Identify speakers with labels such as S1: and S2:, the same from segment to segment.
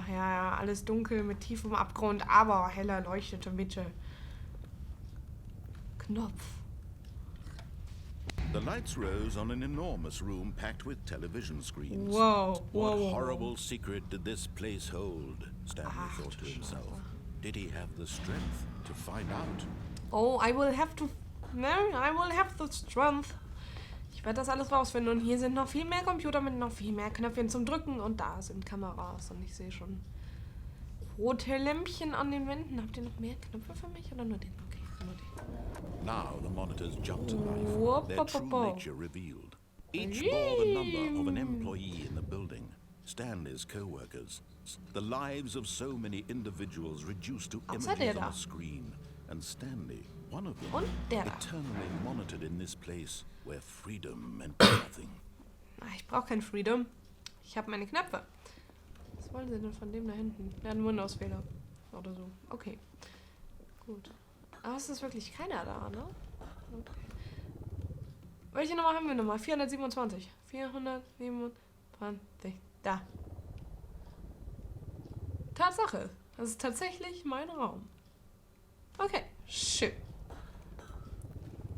S1: Ja, alles dunkel mit tiefem Abgrund, aber heller leuchtete Mitte. Knopf.
S2: The lights rose on an enormous room packed with television screens.
S1: Wow.
S2: What horrible secret did this place hold? Stanley thought to himself. Did he have the strength to find out?
S1: Oh, I will have the strength. Ich werde das alles rausfinden. Und hier sind noch viel mehr Computer mit noch viel mehr Knöpfchen zum Drücken. Und da sind Kameras. Und ich sehe schon rote Lämpchen an den Wänden. Habt ihr noch mehr Knöpfe für mich oder nur den? Okay, nur den.
S2: Now the monitors jumped to life, their true nature revealed. Each bore the number of an employee in the building, Stanley's co-workers. The lives of so many individuals reduced to images on a screen. And Stanley, one of them, eternally monitored in this place where freedom meant nothing.
S1: Ich brauche kein Freedom. Ich habe meine Knöpfe. Was wollen sie denn von dem da hinten? Der hat einen Windows-Fehler. Oder so. Okay. Gut. Aber es ist wirklich keiner da, ne? Okay. Welche Nummer haben wir nochmal? 427. 427. Da. Tatsache. Das ist tatsächlich mein Raum. Okay. Schön.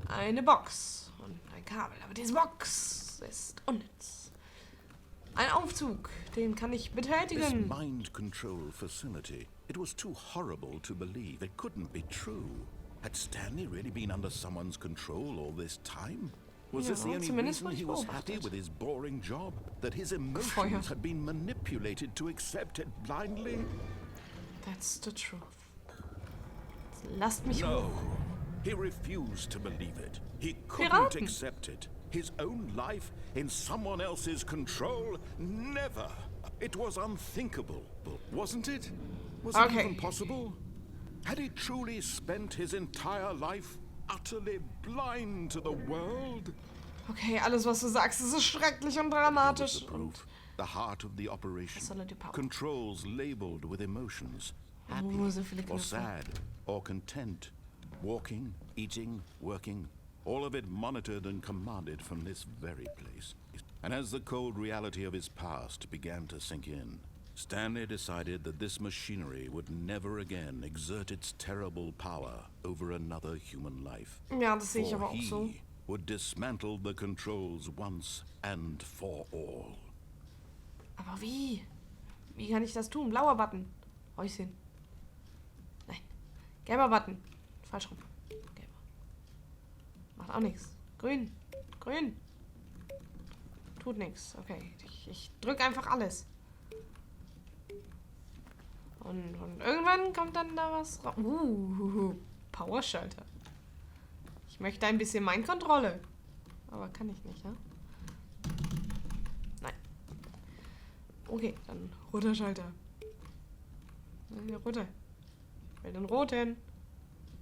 S1: Eine Box. Und ein Kabel. Aber diese Box ist unnütz. Ein Aufzug. Den kann ich betätigen.
S2: This mind control facility. It was too horrible to believe. It couldn't be true. Had Stanley really been under someone's control all this time? Was this the only reason he was happy with his boring job? That his emotions had been manipulated to accept it blindly?
S1: That's the truth. Lasst mich
S2: No, he refused to believe it. He couldn't accept it. His own life in someone else's control? Never. It was unthinkable, wasn't it? Was it even possible? Had he truly spent his entire life utterly blind to the world?
S1: Okay, alles was du sagst, ist so schrecklich und dramatisch.
S2: The heart of the operation. Controls labeled with emotions. Happy or sad or content. Walking, eating, working. All of it monitored and commanded from this very place. And as the cold reality of his past began to sink in, Stanley decided that this machinery would never again exert its terrible power over another human life.
S1: Ja, das sehe ich aber auch so.
S2: He would dismantle the controls once and for all.
S1: Aber wie? Wie kann ich das tun? Blauer Button. Häuschen. Nein. Gelber Button. Falsch rum. Gelber. Macht auch nichts. Grün. Grün. Tut nichts. Okay. Ich drück einfach alles. Und irgendwann kommt dann da was raus. Powerschalter. Ich möchte ein bisschen Mindkontrolle. Aber kann ich nicht, ja? Nein. Okay, dann roter Schalter. Roter. Ich will den roten.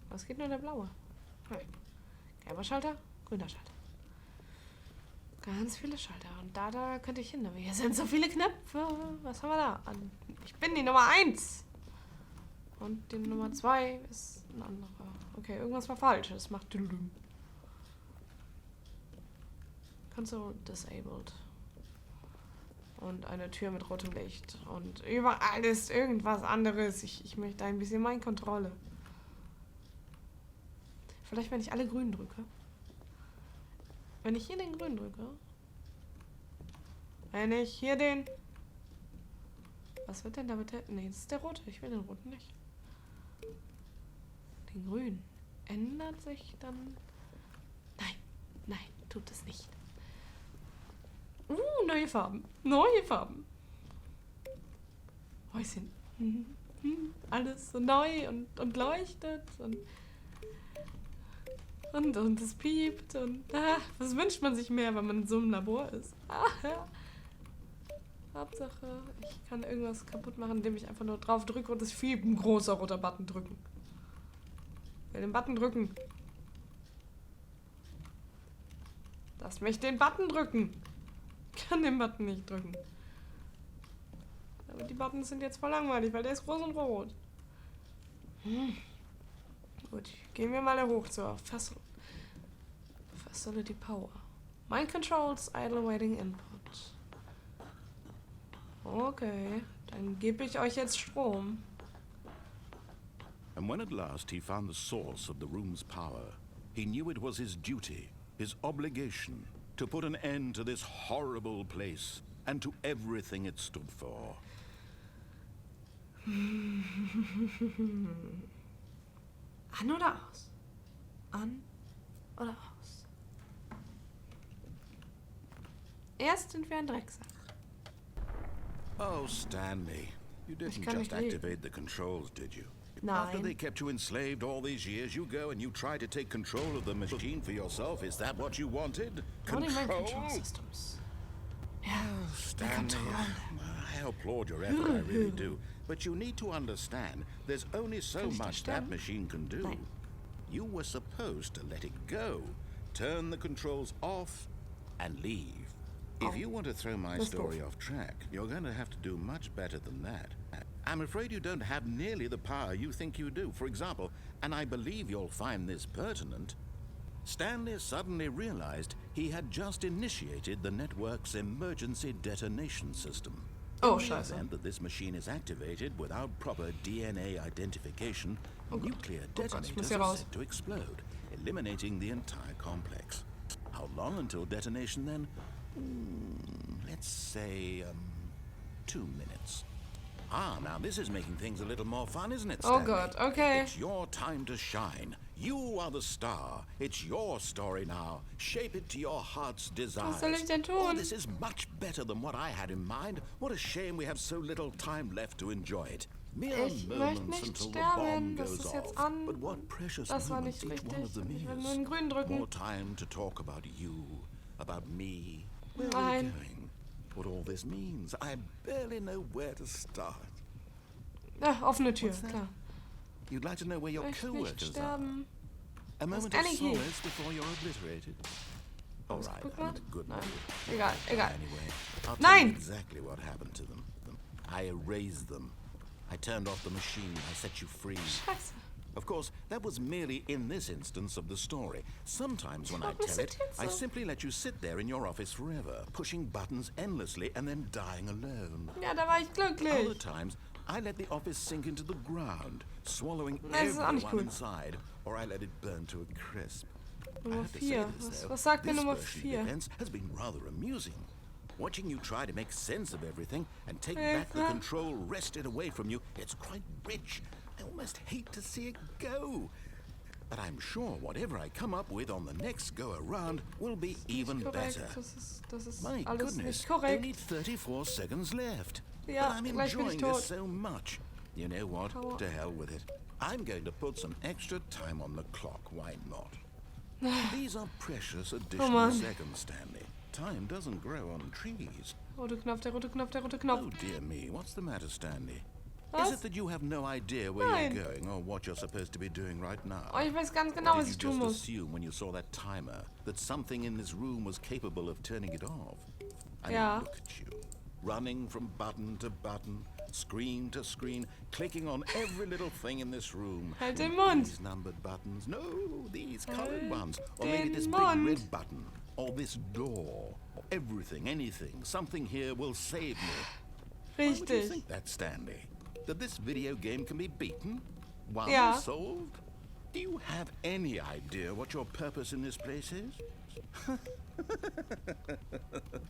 S1: Was geht nur der blaue? Okay. Gelber Schalter, grüner Schalter. Ganz viele Schalter. Und da könnte ich hin. Aber hier sind so viele Knöpfe. Was haben wir da? Ich bin die Nummer 1. Und die Nummer 2 ist ein anderer. Okay, irgendwas war falsch. Das macht Dülüm. Console disabled. Und eine Tür mit rotem Licht. Und überall ist irgendwas anderes. Ich möchte ein bisschen Mindkontrolle. Vielleicht, wenn ich alle grün drücke. Wenn ich hier den grünen drücke. Wenn ich hier den... Was wird denn da bitte? Nee, das ist der rote. Ich will den roten nicht. Den grünen. Ändert sich dann... Nein, tut es nicht. Neue Farben. Neue Farben. Häuschen. Alles so neu und leuchtet und es piept und was wünscht man sich mehr, wenn man in so einem Labor ist? Hauptsache, ich kann irgendwas kaputt machen, indem ich einfach nur drauf drücke und es fiebt. Ein großer roter Button drücken. Ich will den Button drücken. Lass mich den Button drücken. Ich kann den Button nicht drücken. Aber die Buttons sind jetzt voll langweilig, weil der ist groß und rot. Gut, gehen wir mal da hoch zur Facility Power. Mind Controls, Idle Waiting Input. Okay, dann gebe ich euch jetzt Strom.
S2: And when at last he found the source of the room's power, he knew it was his duty, his obligation, to put an end to this horrible place and to everything it stood for.
S1: An oder aus? An oder aus? Erst sind wir ein Drecksack.
S2: Oh, Stanley, you didn't just activate the controls, did you?
S1: Nein.
S2: After they kept you enslaved all these years, you go and you try to take control of the machine for yourself. Is that what you wanted? Control?
S1: Systems.
S2: Oh, Stanley, I applaud your effort, I really do. But you need to understand, there's only so much that machine can do.
S1: Nein.
S2: You were supposed to let it go, turn the controls off, and leave. If you want to throw my story off track, you're going to have to do much better than that. I'm afraid you don't have nearly the power you think you do. For example, and I believe you'll find this pertinent, Stanley suddenly realized he had just initiated the network's emergency detonation system.
S1: Oh,
S2: In the
S1: scheiße.
S2: event that this machine is activated without proper DNA identification, nuclear detonators are set to explode, eliminating the entire complex. How long until detonation then? Let's say, 2 minutes. Ah, now this is making things a little more fun, isn't it, Stanley?
S1: Oh God, okay.
S2: It's your time to shine. You are the star. It's your story now. Shape it to your heart's desires.
S1: Was soll ich denn
S2: Oh,
S1: tun?
S2: this is much better than what I had in mind. What a shame we have so little time left to enjoy it. Mere
S1: Ich möchte
S2: moments
S1: nicht
S2: until the bomb
S1: sterben. Das
S2: goes
S1: ist jetzt
S2: off.
S1: an.
S2: But what precious
S1: Das war
S2: moments
S1: nicht
S2: each one of
S1: richtig.
S2: them
S1: Ich will nur
S2: is.
S1: den grünen drücken.
S2: More time to talk about you, about me. Where are we
S1: Nein.
S2: going? What all this means. I barely know where to start.
S1: Ja, offene Tür, klar.
S2: You'd like to know where your
S1: Ich möchte nicht
S2: co-workers are?
S1: sterben.
S2: A moment
S1: Stanley
S2: of
S1: hier?
S2: solace before you're obliterated. All right,
S1: Guck
S2: I'm
S1: mal.
S2: in a good
S1: Nein.
S2: mood.
S1: Egal, egal.
S2: Anyway, I'll tell
S1: Nein!
S2: you exactly what happened to them. I erased them. I turned off the machine. I set you free.
S1: Scheiße.
S2: Of course, that was merely in this instance of the story. Sometimes when I
S1: Warum ist
S2: tell it,
S1: das
S2: I
S1: jetzt so?
S2: simply let you sit there in your office forever, pushing buttons endlessly and then dying alone.
S1: Ja, da war ich
S2: Other
S1: glücklich.
S2: times, I let the office sink into the ground, swallowing
S1: Nein, das ist auch nicht
S2: everyone
S1: cool.
S2: inside, or I let it burn to a crisp. I
S1: Nummer
S2: have to say
S1: 4.
S2: this, though,
S1: Was sagt mir
S2: this
S1: Nummer
S2: version of
S1: 4?
S2: events has been rather amusing. Watching you try to make sense of everything and take back the
S1: Hilfe.
S2: control wrested away from you, it's quite rich. I almost hate to see it go. But I'm sure whatever I come up with on the next go-around will be even
S1: Korrekt.
S2: better.
S1: Das ist
S2: My
S1: alles
S2: goodness,
S1: nicht korrekt.
S2: only 34 seconds left.
S1: Ja,
S2: But I'm
S1: gleich bin ich
S2: enjoying
S1: tot.
S2: this so much. You know what?
S1: Aua.
S2: To hell with it. I'm going to put some extra time on the clock. Why not? These are precious additional
S1: Mann.
S2: seconds, Stanley. Time doesn't grow on trees.
S1: Rote Knopf, der rote Knopf, der rote
S2: Oh
S1: Knopf.
S2: dear me, what's the matter, Stanley?
S1: Was?
S2: Is it that you have no idea where
S1: Nein.
S2: you're going or what you're supposed to be doing right now?
S1: Oh, ich weiß ganz
S2: Or
S1: genau,
S2: did
S1: was
S2: you
S1: ich tun
S2: just
S1: muss.
S2: assume when you saw that timer that something in this room was capable of turning it off? I
S1: Ja.
S2: mean, look at you. Running from button to button, screen to screen, clicking on every little thing in this room.
S1: Halt den Mund.
S2: These numbered buttons. No, these colored
S1: Halt
S2: ones. Or maybe
S1: den
S2: this
S1: Mund.
S2: big red button. Or this door. Everything, anything. Something here will save me. Why would you
S1: Richtig.
S2: think that, Stanley? That this video game can be beaten? One
S1: Ja.
S2: solved? Do you have any idea what your purpose in this place is?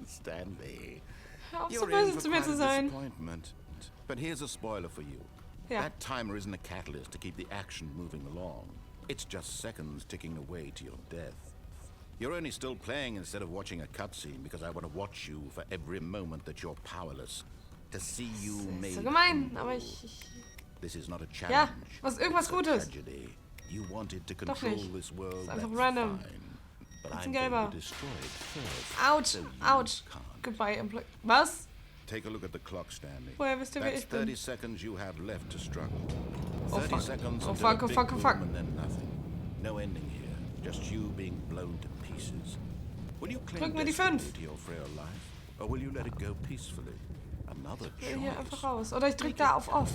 S2: Stanley,
S1: Hör auf, so
S2: you're in
S1: böse
S2: for
S1: zu mir
S2: quite
S1: zu
S2: a
S1: sein.
S2: disappointment. But here's a spoiler for you.
S1: Ja.
S2: That timer isn't a catalyst to keep the action moving along. It's just seconds ticking away to your death. You're only still playing instead of watching a cutscene because I want to watch you for every moment that you're powerless. To see you
S1: Das ist
S2: made.
S1: so gemein, aber ich
S2: This is not a
S1: Ja,
S2: challenge.
S1: was irgendwas
S2: It's a
S1: Gutes.
S2: tragedy. You wanted to
S1: Doch
S2: control
S1: nicht.
S2: this world.
S1: Ist einfach
S2: That's
S1: random.
S2: fine. But
S1: Jetzt
S2: I'm
S1: ein
S2: going
S1: gelber.
S2: to destroy it first.
S1: Ouch,
S2: so you
S1: ouch.
S2: can't.
S1: Goodbye, Employee. Was?
S2: Take a look at the clock, Stanley.
S1: Woher wisst ihr, wer
S2: That's
S1: ich bin?
S2: 30 seconds you have left to struggle.
S1: Oh,
S2: 30
S1: fuck.
S2: seconds
S1: Oh,
S2: until
S1: fuck,
S2: a
S1: oh,
S2: big
S1: fuck, oh,
S2: boom
S1: fuck.
S2: and then nothing. No ending here. Just you being blown to pieces. Will you cling
S1: Drück mir die
S2: desperately
S1: 5.
S2: to your frail life, or will you let it go peacefully? Another
S1: Ich will hier
S2: choice.
S1: einfach raus. Oder ich drück da auf Off.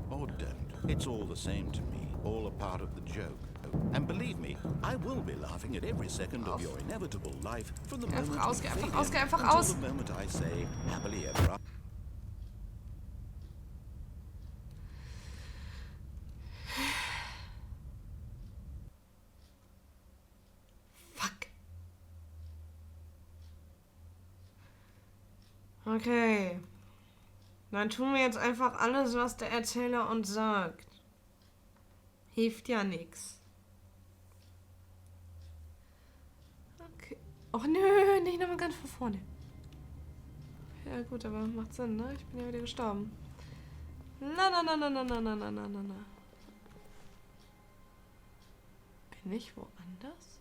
S2: Or don't. It's all the same to me. All a part of the joke. And believe me, I will be laughing at every second of your inevitable life from the
S1: Einfach
S2: moment
S1: aus,
S2: you
S1: einfach
S2: fade
S1: aus,
S2: in
S1: einfach
S2: until
S1: aus.
S2: the moment I say happily ever after.
S1: Okay. Dann tun wir jetzt einfach alles, was der Erzähler uns sagt. Hilft ja nichts. Okay. Och nö, nicht nochmal ganz von vorne. Ja gut, aber macht Sinn, ne? Ich bin ja wieder gestorben. Na. Bin ich woanders?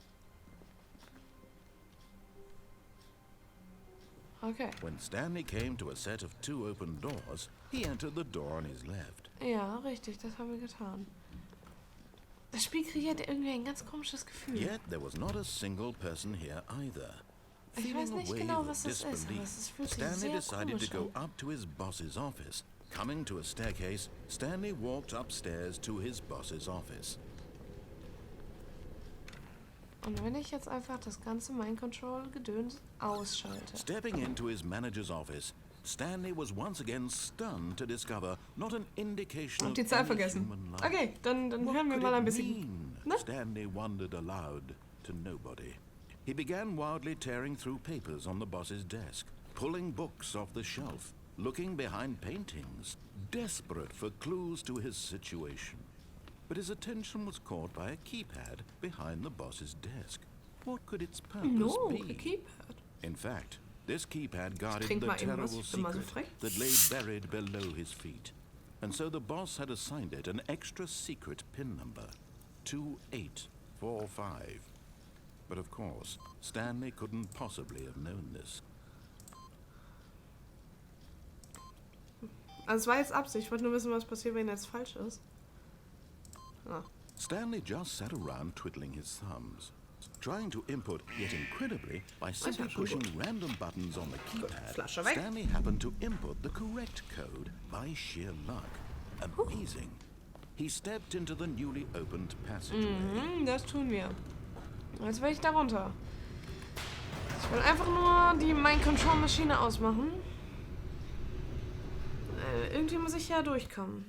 S1: Okay.
S2: When Stanley came to a set of 2 open doors, he entered the door on his left.
S1: Ja, richtig, das haben wir getan. Das Spiel kreiert irgendwie ein ganz komisches Gefühl.
S2: Yet there was not a single person here either.
S1: Ich weiß nicht genau, was das ist, aber es fühlt sich
S2: Stanley
S1: sehr
S2: decided
S1: komisch
S2: to go
S1: an.
S2: up to his boss's office. Coming to a staircase, Stanley walked upstairs to his boss's office.
S1: Und wenn ich jetzt einfach das ganze Mind-Control-Gedöns ausschalte.
S2: Stepping into his manager's office, Stanley was once again stunned to discover not an indication of
S1: Die Zeit
S2: any
S1: vergessen.
S2: human life.
S1: Okay, dann
S2: What
S1: hören wir
S2: could
S1: mal ein
S2: it
S1: bisschen.
S2: mean?
S1: Ne?
S2: Stanley wondered aloud to nobody. He began wildly tearing through papers on the boss's desk, pulling books off the shelf, looking behind paintings, desperate for clues to his situation. But his attention was caught by a keypad behind the boss's desk. What could its purpose be?
S1: A keypad.
S2: In fact, this keypad guarded
S1: trink
S2: the
S1: mal eben was,
S2: terrible
S1: ich bin mal so
S2: secret
S1: frech.
S2: that lay buried below his feet. And so the boss had assigned it an extra secret PIN number, 2845. But of course, Stanley couldn't possibly have known this.
S1: Also es war jetzt Absicht, ich wollte nur wissen, was passiert, wenn jetzt falsch ist. Ah.
S2: Stanley just sat around twiddling his thumbs, trying to input, yet incredibly, by simply pushing random buttons on the keypad.
S1: Flasche weg.
S2: Stanley happened to input the correct code by sheer luck. Amazing. He stepped into the newly opened passageway.
S1: Das tun wir. Jetzt will ich da runter. Ich will einfach nur die Mind-Control-Maschine ausmachen. Irgendwie muss ich ja durchkommen.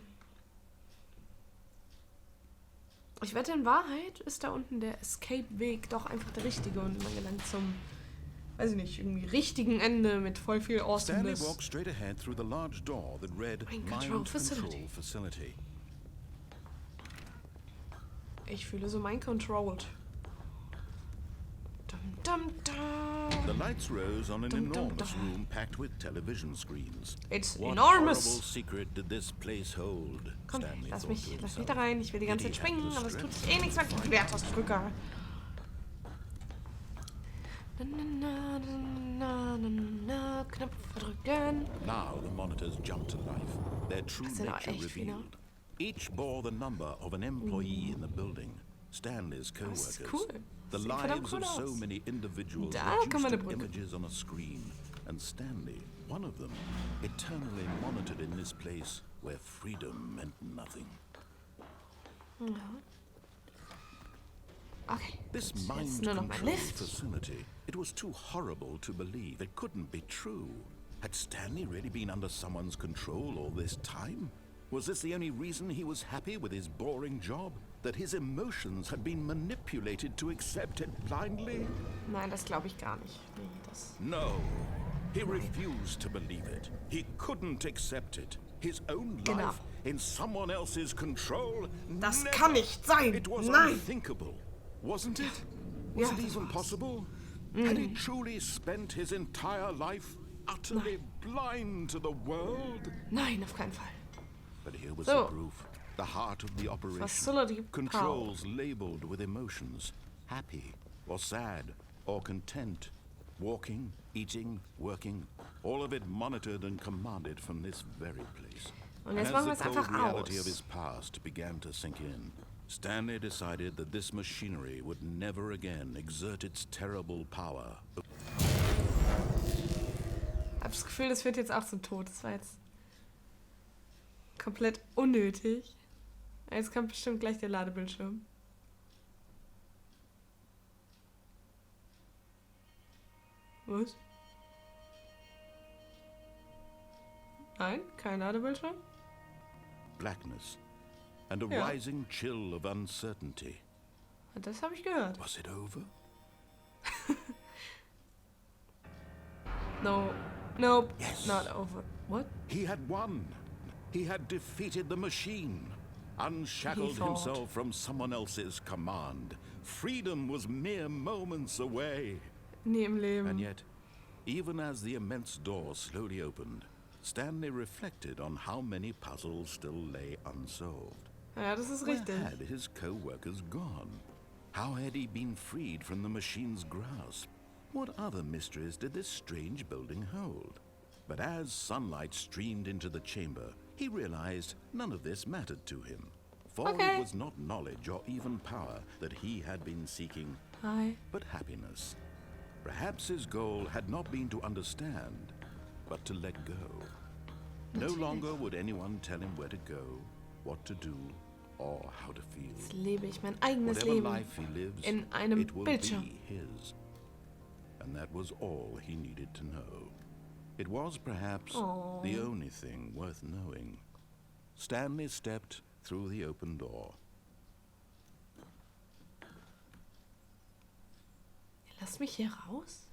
S1: Ich wette, in Wahrheit ist da unten der Escape-Weg doch einfach der richtige und man gelangt zum, weiß ich nicht, irgendwie richtigen Ende mit voll viel
S2: Stanley
S1: Awesomeness.
S2: walked straight ahead through the large door that read
S1: Mind
S2: Mind
S1: Control
S2: Control
S1: Facility.
S2: Facility.
S1: Ich fühle so mind-controlled. Dum, dum, dum.
S2: The lights rose on an
S1: Dum, dum,
S2: enormous
S1: dum.
S2: room packed with television screens.
S1: It's
S2: What
S1: enormous.
S2: horrible secret did this place hold?
S1: Komm,
S2: Stanley
S1: lass
S2: thought
S1: mich
S2: to
S1: da
S2: himself.
S1: rein. Ich will die ganze
S2: Did
S1: Zeit
S2: he have
S1: springen,
S2: the
S1: aber es tut
S2: strength
S1: eh nichts, wenn ich die Quertaste drücke. Knopf drücken.
S2: Now the monitors jumped to life, their true
S1: sind aber
S2: nature
S1: echt viele.
S2: revealed. Each bore the number of an employee in the building, Stanley's
S1: Das
S2: co-workers.
S1: ist cool.
S2: The
S1: Sieht verdammt
S2: lives
S1: cool
S2: of so
S1: aus.
S2: many individuals
S1: Da kann man
S2: reduced
S1: eine
S2: to
S1: Brücke.
S2: images on a screen, and Stanley, one of them, eternally monitored in this place where freedom meant nothing.
S1: Okay.
S2: This
S1: Jetzt
S2: mind
S1: nur noch mein
S2: control
S1: Lift.
S2: facility, it was too horrible to believe. It couldn't be true. Had Stanley really been under someone's control all this time? Was this the only reason he was happy with his boring job? That his emotions had been manipulated to accept it blindly?
S1: Nein, das glaube ich gar nicht. Nee, das...
S2: No. He refused to believe it. He couldn't accept it. His own
S1: Genau.
S2: life in someone else's control?
S1: Das
S2: Never.
S1: kann nicht sein.
S2: It was
S1: Nein.
S2: unthinkable, wasn't it? Was
S1: Ja,
S2: it
S1: das
S2: even
S1: war's.
S2: possible? Had he truly spent his entire life utterly blind to the world?
S1: Nein, auf keinen Fall.
S2: But here was
S1: So.
S2: the proof. The heart of the operation.
S1: Facility
S2: Controls labeled with emotions. Happy or sad or content. Walking, eating, working. All of it monitored and commanded from this very place.
S1: Und
S2: And
S1: jetzt
S2: as
S1: machen wir
S2: the
S1: es
S2: cold
S1: einfach
S2: reality of
S1: aus.
S2: his past began to sink in, Stanley decided that this machinery would never again exert its terrible power.
S1: Ich habe das Gefühl, das führt jetzt auch zum Tod. Das war jetzt komplett unnötig. Jetzt kommt bestimmt gleich der Ladebildschirm. Was? Nein, kein Ladebildschirm.
S2: Blackness and a
S1: Ja.
S2: rising chill of uncertainty.
S1: Das habe ich gehört.
S2: Was it over?
S1: No, Nope.
S2: Yes.
S1: Not over. What?
S2: He had won. He had defeated the machine, unshackled himself from someone else's command. Freedom was mere moments away.
S1: Nie im Leben.
S2: And yet, even as the immense door slowly opened, Stanley reflected on how many puzzles still lay unsolved.
S1: Ja, das ist
S2: Where
S1: richtig.
S2: had his co-workers gone? How had he been freed from the machine's grasp? What other mysteries did this strange building hold? But as sunlight streamed into the chamber, he realized none of this mattered to him. For it was not knowledge or even power that he had been seeking, but happiness. Perhaps his goal had not been to understand, but to let go. No longer would anyone tell him where to go, what to do, or how to feel.
S1: Jetzt lebe ich mein eigenes
S2: Whatever
S1: Leben
S2: life he lives,
S1: in einem
S2: it will
S1: Bildschirm.
S2: be his. And that was all he needed to know. It was perhaps the only thing worth knowing. Stanley stepped through the open door.
S1: Lass mich hier raus.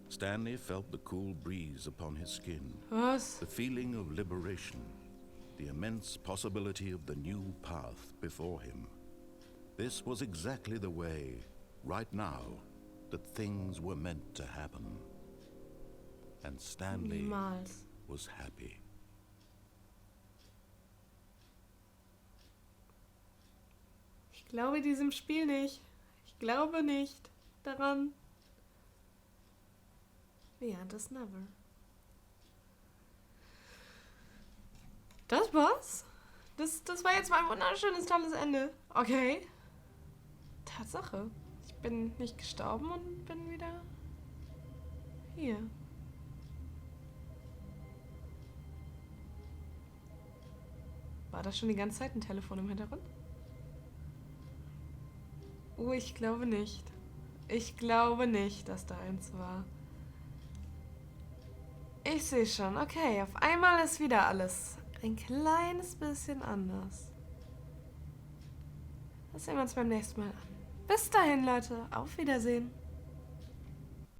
S2: Stanley felt the cool breeze upon his skin.
S1: Was?
S2: The feeling of liberation. The immense possibility of the new path before him. This was exactly the way, right now, that things were meant to happen. And Stanley was happy.
S1: Ich glaube diesem Spiel nicht. Ich glaube nicht daran. Beyond us never. Das war's? Das war jetzt mal ein wunderschönes, tolles Ende. Okay. Tatsache. Ich bin nicht gestorben und bin wieder hier. War das schon die ganze Zeit ein Telefon im Hintergrund? Oh, ich glaube nicht. Ich glaube nicht, dass da eins war. Ich sehe schon. Okay, auf einmal ist wieder alles ein kleines bisschen anders. Das sehen wir uns beim nächsten Mal an. Bis dahin, Leute. Auf Wiedersehen.